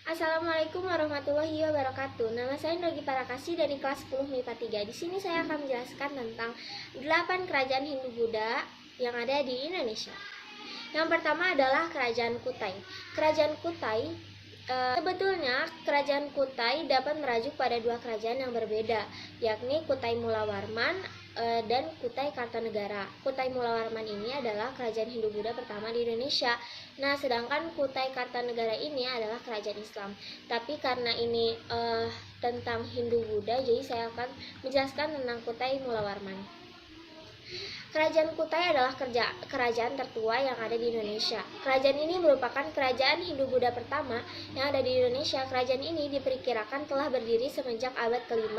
Assalamualaikum warahmatullahi wabarakatuh. Nama saya Nogi Parakasi dari kelas 10 MIPA 3. Di sini saya akan menjelaskan tentang 8 kerajaan Hindu-Buddha yang ada di Indonesia. Yang pertama adalah Kerajaan Kutai. Kerajaan Kutai sebetulnya Kerajaan Kutai dapat merujuk pada dua kerajaan yang berbeda, yakni Kutai Mulawarman dan Kutai Kartanegara. Kutai Mulawarman ini adalah kerajaan Hindu-Buddha pertama di Indonesia. Nah, sedangkan Kutai Kartanegara ini adalah kerajaan Islam. Tapi karena ini tentang Hindu-Buddha, jadi saya akan menjelaskan tentang Kutai Mulawarman. Kerajaan Kutai adalah kerajaan tertua yang ada di Indonesia. Kerajaan ini merupakan kerajaan Hindu-Buddha pertama yang ada di Indonesia. Kerajaan ini diperkirakan telah berdiri semenjak abad ke-5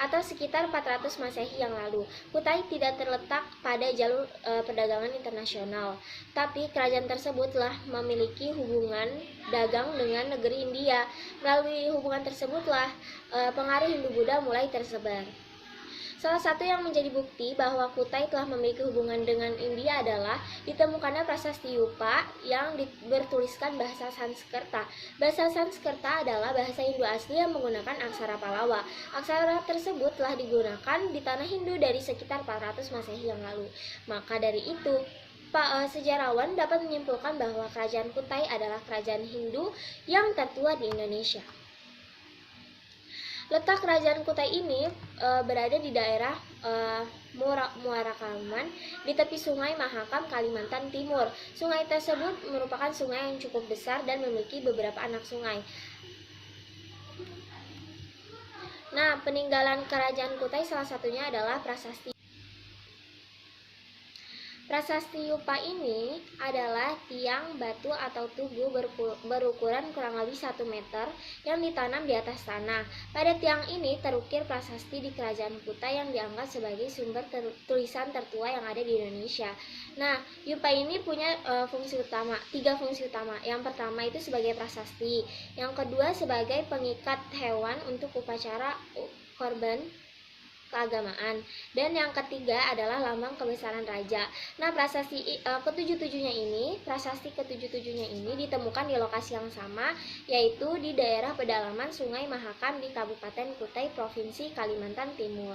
atau sekitar 400 Masehi yang lalu. Kutai tidak terletak pada jalur perdagangan internasional, tapi kerajaan tersebut telah memiliki hubungan dagang dengan negeri India. Melalui hubungan tersebutlah pengaruh Hindu-Buddha mulai tersebar. Salah satu yang menjadi bukti bahwa Kutai telah memiliki hubungan dengan India adalah ditemukannya prasasti Yupa yang bertuliskan bahasa Sanskerta. Bahasa Sanskerta adalah bahasa Hindu asli yang menggunakan aksara Pallava. Aksara tersebut telah digunakan di tanah Hindu dari sekitar 400 Masehi yang lalu. Maka dari itu, sejarawan dapat menyimpulkan bahwa kerajaan Kutai adalah kerajaan Hindu yang tertua di Indonesia. Letak kerajaan Kutai ini berada di daerah Muarakaman di tepi Sungai Mahakam, Kalimantan Timur. Sungai tersebut merupakan sungai yang cukup besar dan memiliki beberapa anak sungai. Nah, peninggalan kerajaan Kutai salah satunya adalah prasasti. Prasasti Yupa ini adalah tiang batu atau tugu berukuran kurang lebih 1 meter yang ditanam di atas tanah. Pada tiang ini terukir prasasti di Kerajaan Kutai yang dianggap sebagai sumber tulisan tertua yang ada di Indonesia. Nah, Yupa ini punya tiga fungsi utama. Yang pertama itu sebagai prasasti, yang kedua sebagai pengikat hewan untuk upacara korban keagamaan, dan yang ketiga adalah lambang kebesaran raja. Nah, prasasti ketujuh-tujuhnya ini ditemukan di lokasi yang sama, yaitu di daerah pedalaman Sungai Mahakam di Kabupaten Kutai, Provinsi Kalimantan Timur.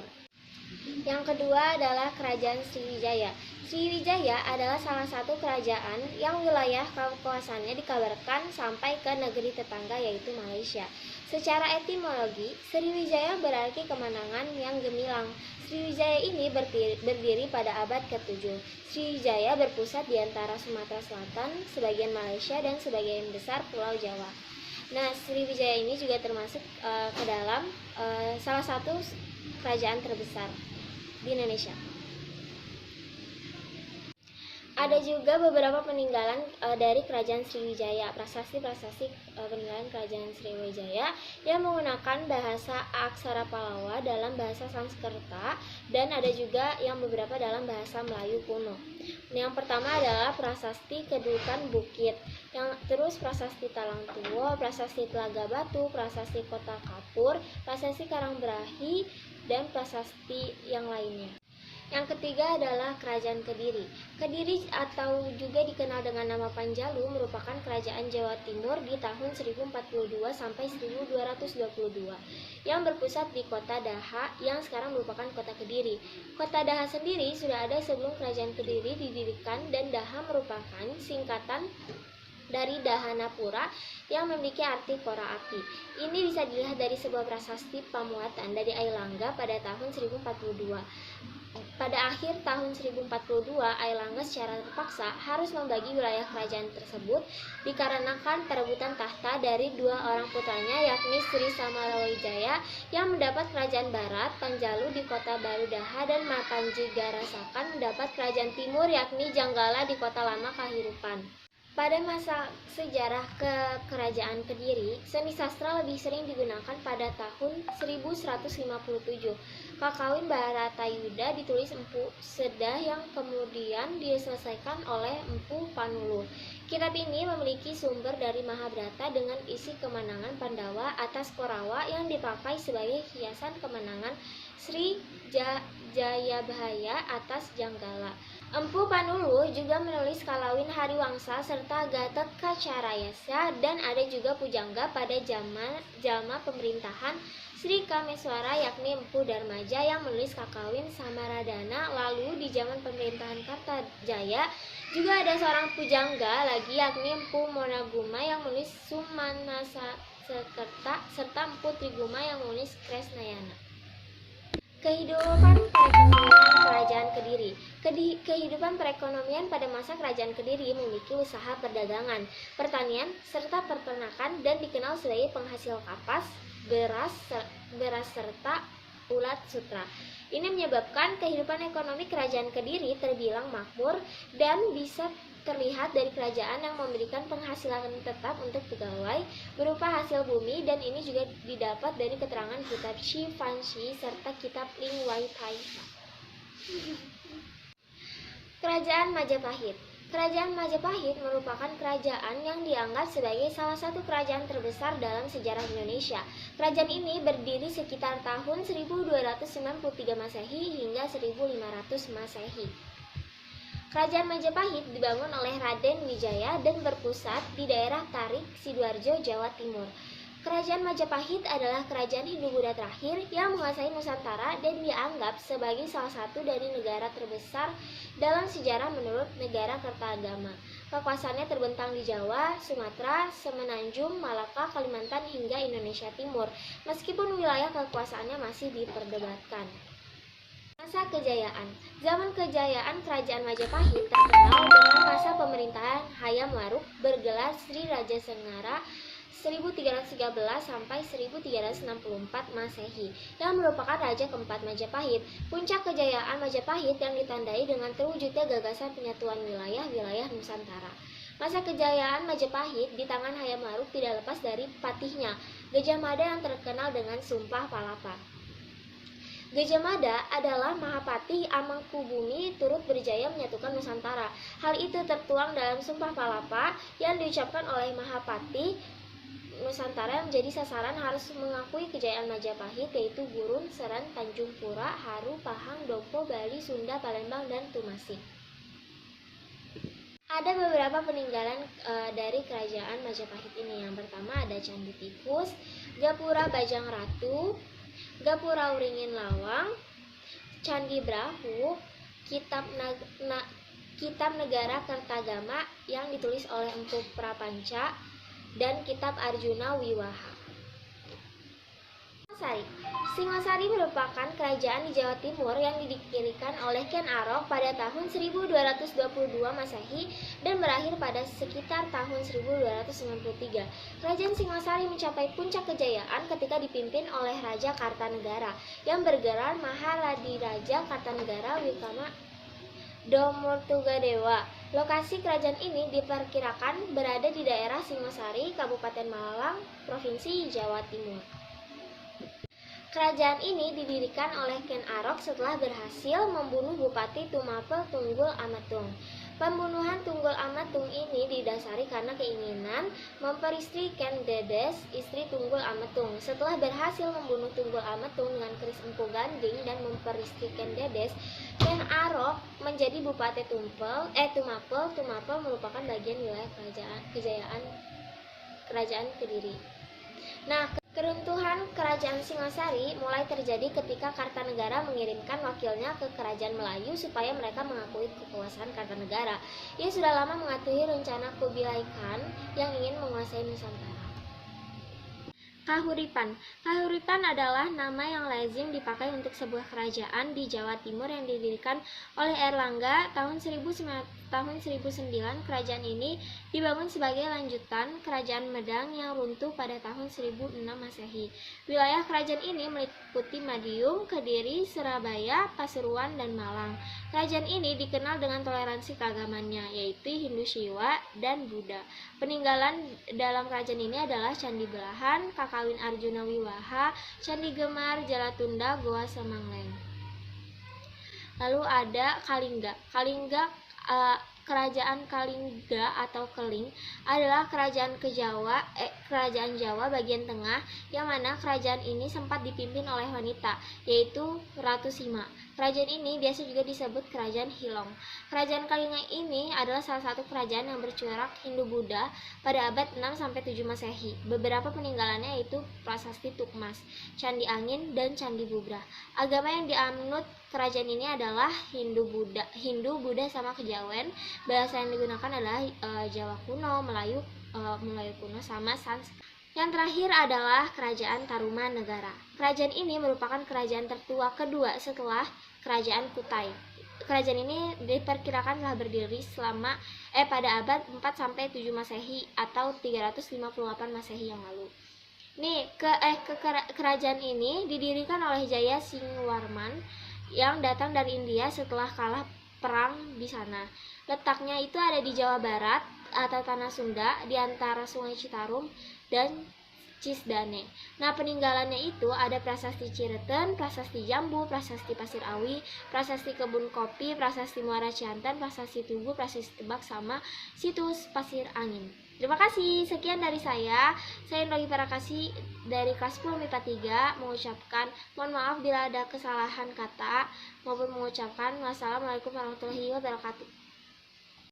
Yang kedua adalah Kerajaan Sriwijaya. Sriwijaya adalah salah satu kerajaan yang wilayah kekuasaannya dikabarkan sampai ke negeri tetangga yaitu Malaysia. Secara etimologi, Sriwijaya berarti kemenangan yang gemilang. Sriwijaya ini berdiri pada abad ke-7. Sriwijaya berpusat di antara Sumatera Selatan, sebagian Malaysia, dan sebagian besar Pulau Jawa. Nah, Sriwijaya ini juga termasuk ke dalam salah satu kerajaan terbesar di Indonesia. Ada juga beberapa peninggalan dari Kerajaan Sriwijaya, prasasti-prasasti peninggalan Kerajaan Sriwijaya yang menggunakan bahasa aksara Pallava dalam bahasa Sanskerta, dan ada juga yang beberapa dalam bahasa Melayu kuno. Yang pertama adalah prasasti Kedudukan Bukit, yang terus prasasti Talang Tuwo, prasasti Telaga Batu, prasasti Kota Kapur, prasasti Karangbrahi, dan prasasti yang lainnya. Yang ketiga adalah Kerajaan Kediri. Kediri atau juga dikenal dengan nama Panjalu merupakan kerajaan Jawa Timur di tahun 1042 sampai 1222 yang berpusat di Kota Daha yang sekarang merupakan Kota Kediri. Kota Daha sendiri sudah ada sebelum Kerajaan Kediri didirikan, dan Daha merupakan singkatan dari Dahanapura yang memiliki arti kora api. Ini bisa dilihat dari sebuah prasasti Pamuatan dari Airlangga pada tahun 1042. Pada akhir tahun 1042, Airlangga secara terpaksa harus membagi wilayah kerajaan tersebut dikarenakan perebutan tahta dari dua orang putranya, yakni Sri Samarawijaya yang mendapat kerajaan barat Panjalu di kota baru Daha, dan Matanji Garasakan mendapat kerajaan timur yakni Janggala di kota lama Kahirupan. Pada masa sejarah Kerajaan Kediri, seni sastra lebih sering digunakan pada tahun 1157. Kakawin Bharatayuda ditulis Empu Sedah yang kemudian diselesaikan oleh Empu Panulu. Kitab ini memiliki sumber dari Mahabharata dengan isi kemenangan Pandawa atas Korawa yang dipakai sebagai hiasan kemenangan Sri Jayabhaya atas Janggala. Empu Panulu juga menulis Kalawin Hariwangsa serta Gatot Kacarayasa, dan ada juga pujangga pada zaman pemerintahan Sri Kameswara yakni Empu Darmaja yang menulis Kakawin Samaradana. Lalu di zaman pemerintahan Kartajaya juga ada seorang pujangga lagi yakni Empu Monaguma yang menulis Sumanasa Sekerta serta Empu Triguma yang menulis Kresnayana. Kehidupan perekonomian Kerajaan Kediri. Kehidupan perekonomian pada masa Kerajaan Kediri memiliki usaha perdagangan, pertanian, serta peternakan, dan dikenal sebagai penghasil kapas, beras serta ulat sutra. Ini menyebabkan kehidupan ekonomi Kerajaan Kediri terbilang makmur dan bisa terlihat dari kerajaan yang memberikan penghasilan tetap untuk pegawai berupa hasil bumi, dan ini juga didapat dari keterangan kitab Shivanshi serta kitab Ling Wai Tai. Kerajaan Majapahit. Kerajaan Majapahit merupakan kerajaan yang dianggap sebagai salah satu kerajaan terbesar dalam sejarah Indonesia. Kerajaan ini berdiri sekitar tahun 1293 Masehi hingga 1500 Masehi. Kerajaan Majapahit dibangun oleh Raden Wijaya dan berpusat di daerah Tarik, Sidoarjo, Jawa Timur. Kerajaan Majapahit adalah kerajaan Hindu-Buddha terakhir yang menguasai Nusantara dan dianggap sebagai salah satu dari negara terbesar dalam sejarah menurut Negara Kertagama. Kekuasaannya terbentang di Jawa, Sumatera, Semenanjung, Malaka, Kalimantan, hingga Indonesia Timur, meskipun wilayah kekuasaannya masih diperdebatkan. Masa kejayaan. Zaman kejayaan Kerajaan Majapahit terkenal dengan masa pemerintahan Hayam Wuruk bergelar Sri Raja Sengara 1313 sampai 1364 Masehi, yang merupakan raja keempat Majapahit. Puncak kejayaan Majapahit yang ditandai dengan terwujudnya gagasan penyatuan wilayah-wilayah Nusantara. Masa kejayaan Majapahit di tangan Hayam Wuruk tidak lepas dari patihnya, Gajah Mada yang terkenal dengan Sumpah Palapa. Gajah Mada adalah Mahapati Amangkubumi turut berjaya menyatukan Nusantara. Hal itu tertuang dalam Sumpah Palapa yang diucapkan oleh Mahapati Nusantara yang menjadi sasaran harus mengakui kejayaan Majapahit, yaitu Gurun, Seran, Tanjung Pura, Haru, Pahang, Dompo, Bali, Sunda, Palembang, dan Tumasik. Ada beberapa peninggalan dari kerajaan Majapahit ini. Yang pertama ada Candi Tikus, Gapura Bajang Ratu, Gapura Uringin Lawang, Candi Brahu, Kitab Negara Kertagama yang ditulis oleh Empu Prapanca, dan Kitab Arjuna Wiwaha. Singosari merupakan kerajaan di Jawa Timur yang didirikan oleh Ken Arok pada tahun 1222 Masehi dan berakhir pada sekitar tahun 1293. Kerajaan Singosari mencapai puncak kejayaan ketika dipimpin oleh Raja Kartanegara yang bergelar Mahaladiraja Kartanegara Wikama Domurtugadewa. Lokasi kerajaan ini diperkirakan berada di daerah Singosari, Kabupaten Malang, Provinsi Jawa Timur. Kerajaan ini didirikan oleh Ken Arok setelah berhasil membunuh Bupati Tumapel Tunggul Amatung. Pembunuhan Tunggul Amatung ini didasari karena keinginan memperistri Ken Dedes, istri Tunggul Amatung. Setelah berhasil membunuh Tunggul Amatung dengan keris Empu Ganding dan memperistri Ken Dedes, Ken Arok menjadi Bupati Tumapel. Tumapel merupakan bagian wilayah kerajaan Kediri. Nah, keruntuhan kerajaan Singosari mulai terjadi ketika Kartanegara mengirimkan wakilnya ke kerajaan Melayu supaya mereka mengakui kekuasaan Kartanegara. Ia sudah lama mengetahui rencana Kubilai Khan yang ingin menguasai Nusantara. Kahuripan. Kahuripan adalah nama yang lazim dipakai untuk sebuah kerajaan di Jawa Timur yang didirikan oleh Erlangga tahun 1009. Kerajaan ini dibangun sebagai lanjutan Kerajaan Medang yang runtuh pada tahun 1006 Masehi. Wilayah kerajaan ini meliputi Madiun, Kediri, Surabaya, Pasuruan, dan Malang. Kerajaan ini dikenal dengan toleransi keagamannya, yaitu Hindu Siwa dan Buddha. Peninggalan dalam kerajaan ini adalah Candi Belahan, Kakawin Arjuna Wiwaha, Candi Gemar, Jalatunda, Goa Semangleng. Lalu ada Kalingga. Kerajaan Kalingga atau Keling adalah kerajaan Jawa bagian tengah, yang mana kerajaan ini sempat dipimpin oleh wanita, yaitu Ratu Sima. Kerajaan ini biasa juga disebut Kerajaan Hilong. Kerajaan Kalinga ini adalah salah satu kerajaan yang bercorak Hindu-Buddha pada abad 6-7 Masehi. Beberapa peninggalannya yaitu Prasasti Tukmas, Candi Angin, dan Candi Bubra. Agama yang dianut kerajaan ini adalah Hindu-Buddha sama Kejawen. Bahasa yang digunakan adalah Jawa kuno, Melayu kuno, sama Sanskerta. Yang terakhir adalah Kerajaan Tarumanegara. Kerajaan ini merupakan kerajaan tertua kedua setelah Kerajaan Kutai. Kerajaan ini diperkirakan telah berdiri pada abad 4-7 Masehi atau 358 Masehi yang lalu. Kerajaan ini didirikan oleh Jaya Singwarman yang datang dari India setelah kalah perang di sana. Letaknya itu ada di Jawa Barat atau Tanah Sunda di antara Sungai Citarum dan Cisdane. Nah, peninggalannya itu ada Prasasti Cireten, Prasasti Jambu, Prasasti Pasir Awi, Prasasti Kebun Kopi, Prasasti Muara Ciantan, Prasasti Tugu, Prasasti Tebak, sama Situs Pasir Angin. Terima kasih, sekian dari saya. Saya Indrogi Parakasi dari kelas 10 MIPA 3 mengucapkan mohon maaf bila ada kesalahan kata maupun mengucapkan wassalamualaikum warahmatullahi wabarakatuh.